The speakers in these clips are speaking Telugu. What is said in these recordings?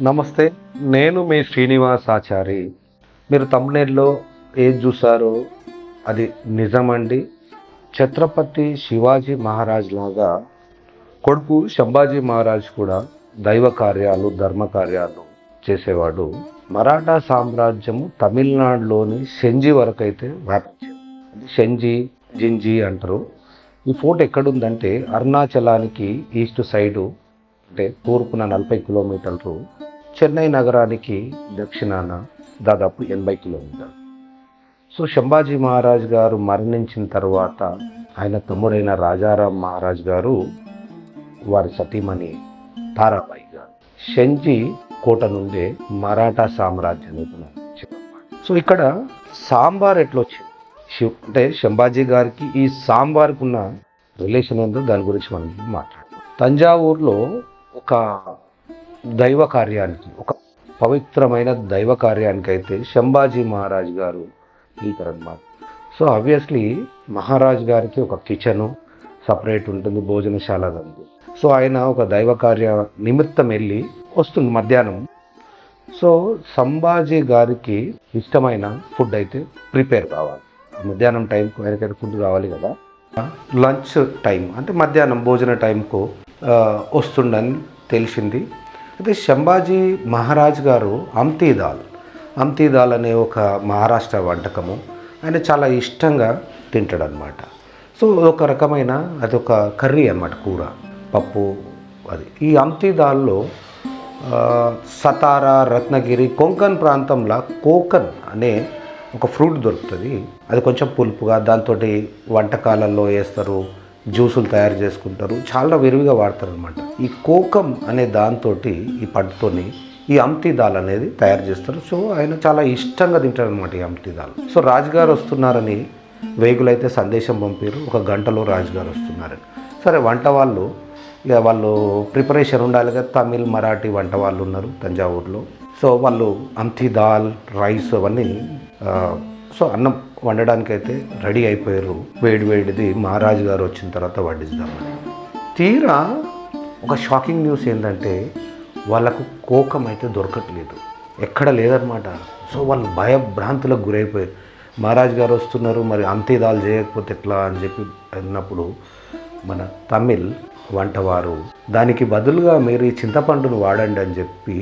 నమస్తే. నేను మీ శ్రీనివాస్ ఆచారి. మీరు థంబ్‌నెయిల్‌లో ఏది చూసారో అది నిజమండి. ఛత్రపతి శివాజీ మహారాజ్ లాగా కొడుకు సంభాజీ మహారాజ్ కూడా దైవ కార్యాలు, ధర్మ కార్యాలు చేసేవాడు. మరాఠా సామ్రాజ్యము తమిళనాడులోని సెంజి వరకైతే వ్యాపించింది. అది సెంజి, జింజి అంటారు. ఈ ఫోర్ట్ ఎక్కడుందంటే అరుణాచలానికి ఈస్ట్ సైడు, అంటే తూర్పున 40 కిలోమీటర్లు, చెన్నై నగరానికి దక్షిణాన దాదాపు 80 కిలోమీటర్లు. సో సంభాజీ మహారాజ్ గారు మరణించిన తర్వాత ఆయన తమ్ముడైన రాజారాం మహారాజ్ గారు వారి సతీమణి తారాబాయి గారు షెంజి కోట నుండే మరాఠా సామ్రాజ్యానికి చెప్పారు. సో ఇక్కడ సాంబార్ ఎట్లా వచ్చింది, అంటే సంభాజీ గారికి ఈ సాంబార్కి ఉన్న రిలేషన్ ఏంటో దాని గురించి మనం మాట్లాడుతాం. తంజావూరులో ఒక దైవ కార్యానికి, ఒక పవిత్రమైన దైవ కార్యానికి అయితే సంభాజీ మహారాజ్ గారు వెళ్తారన్నమాట. సో ఆబ్వియస్లీ మహారాజ్ గారికి ఒక కిచెను సపరేట్ ఉంటుంది, భోజనశాల ఉంది. సో ఆయన ఒక దైవ కార్య నిమిత్తం వెళ్ళి వస్తుంది మధ్యాహ్నం. సో సంభాజీ గారికి ఇష్టమైన ఫుడ్ అయితే ప్రిపేర్ కావాలి. మధ్యాహ్నం టైంకు ఆయనకైతే ఫుడ్ కావాలి కదా. లంచ్ టైం అంటే మధ్యాహ్నం భోజన టైంకు వస్తుండని తెలిసింది. అయితే సంభాజీ మహారాజ్ గారు అమ్తీ దాల్ అనే ఒక మహారాష్ట్ర వంటకము ఆయన చాలా ఇష్టంగా తింటాడనమాట. సో ఒక రకమైన అది ఒక కర్రీ అన్నమాట, కూర, పప్పు. అది ఈ అమ్తీ దాల్లో సతారా, రత్నగిరి, కొంకన్ ప్రాంతంలో కోకన్ అనే ఒక ఫ్రూట్ దొరుకుతుంది. అది కొంచెం పులుపుగా, దాంతో వంటకాలలో వేస్తారు, జ్యూసులు తయారు చేసుకుంటారు, చాలా విరివిగా వాడతారు అనమాట. ఈ కోకం అనే దాంతో, ఈ పంటతోని ఈ అమ్తీ దాల్ అనేది తయారు చేస్తారు. సో ఆయన చాలా ఇష్టంగా తింటారు అనమాట ఈ అమ్తీ దాల్. సో రాజుగారు వస్తున్నారని వేగులైతే సందేశం పంపారు, ఒక గంటలో రాజుగారు వస్తున్నారని. సరే, వంట వాళ్ళు ఇక వాళ్ళు ప్రిపరేషన్ ఉండాలి కదా, తమిళ్, మరాఠీ వంట వాళ్ళు ఉన్నారు తంజావూరులో. సో వాళ్ళు అమ్తీ దాల్, రైస్ అవన్నీ సో అన్నం వండడానికి అయితే రెడీ అయిపోయారు. వేడిది మహారాజు గారు వచ్చిన తర్వాత వడ్డిద్దామని. తీరా ఒక షాకింగ్ న్యూస్ ఏంటంటే వాళ్ళకు కోకం అయితే దొరకట్లేదు, ఎక్కడ లేదనమాట. సో వాళ్ళు భయభ్రాంతులకు గురైపోయారు. మహారాజు గారు వస్తున్నారు, మరి అమ్తీ దాల్ చేయకపోతే ఎట్లా అని చెప్పి అన్నప్పుడు మన తమిళ్ వంటవారు దానికి బదులుగా మీరు ఈ చింతపండును వాడండి అని చెప్పి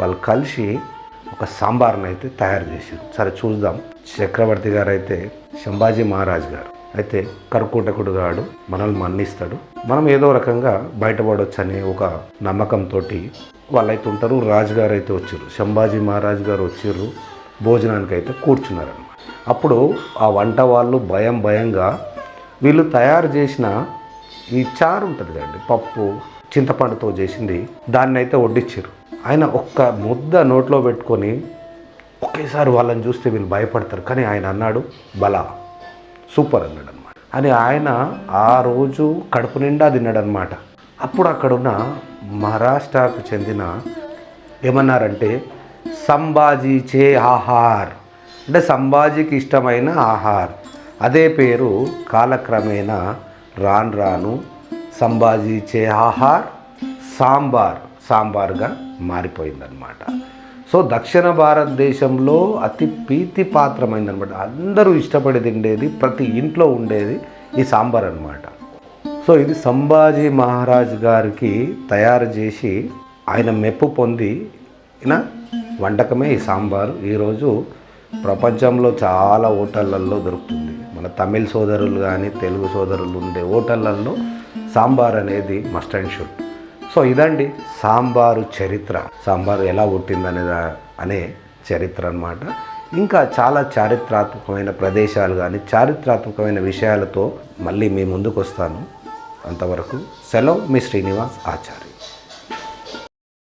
వాళ్ళు కలిసి ఒక సాంబార్ని అయితే తయారు చేశారు. సరే చూద్దాం. చక్రవర్తి గారు అయితే సంభాజీ మహారాజ్ గారు అయితే కర్కూటకుడు గాడు, మనల్ని మన్నిస్తాడు, మనం ఏదో రకంగా బయటపడవచ్చు అనే ఒక నమ్మకంతో వాళ్ళైతే ఉంటారు. రాజుగారు అయితే వచ్చారు, సంభాజీ మహారాజ్ గారు వచ్చారు, భోజనానికి అయితే కూర్చున్నారన్నమాట. అప్పుడు ఆ వంట వాళ్ళు భయంగా వీళ్ళు తయారు చేసిన ఈ చారు ఉంటుంది కదండి, పప్పు చింతపండుతో చేసింది, దాన్ని అయితే వడ్డించారు. ఆయన ఒక్క ముద్ద నోట్లో పెట్టుకొని ఒకేసారి వాళ్ళని చూస్తే వీళ్ళు భయపడతారు. కానీ ఆయన అన్నాడు, బలా సూపర్ అన్నాడు అనమాట. అని ఆయన ఆ రోజు కడుపు నిండా తిన్నాడనమాట. అప్పుడు అక్కడున్న మహారాష్ట్రకు చెందిన ఏమన్నారంటే సంభాజీ చే ఆహార్, అంటే సంభాజీకి ఇష్టమైన ఆహార్. అదే పేరు కాలక్రమేణా రాను సంభాజీ చే ఆహార్ సాంబార్గా మారిపోయిందనమాట. సో దక్షిణ భారతదేశంలో అతి ప్రీతిపాత్రమైందనమాట. అందరూ ఇష్టపడి తిండేది, ప్రతి ఇంట్లో ఉండేది ఈ సాంబార్ అనమాట. సో ఇది సంభాజీ మహారాజ్ గారికి తయారు చేసి ఆయన మెప్పు పొందిన వంటకమే ఈ సాంబారు. ఈరోజు ప్రపంచంలో చాలా హోటళ్ళల్లో దొరుకుతుంది. మన తమిళ్ సోదరులు కానీ తెలుగు సోదరులు ఉండే హోటళ్ళల్లో సాంబార్ అనేది మస్ట్ అండ్ షుడ్. సో ఇదండి సాంబారు చరిత్ర, సాంబారు ఎలా పుట్టిందనే చరిత్ర అన్నమాట. ఇంకా చాలా చారిత్రాత్మకమైన ప్రదేశాలు కానీ చారిత్రాత్మకమైన విషయాలతో మళ్ళీ మీ ముందుకు వస్తాను. అంతవరకు సెలవు, మీ శ్రీనివాస్ ఆచార్య.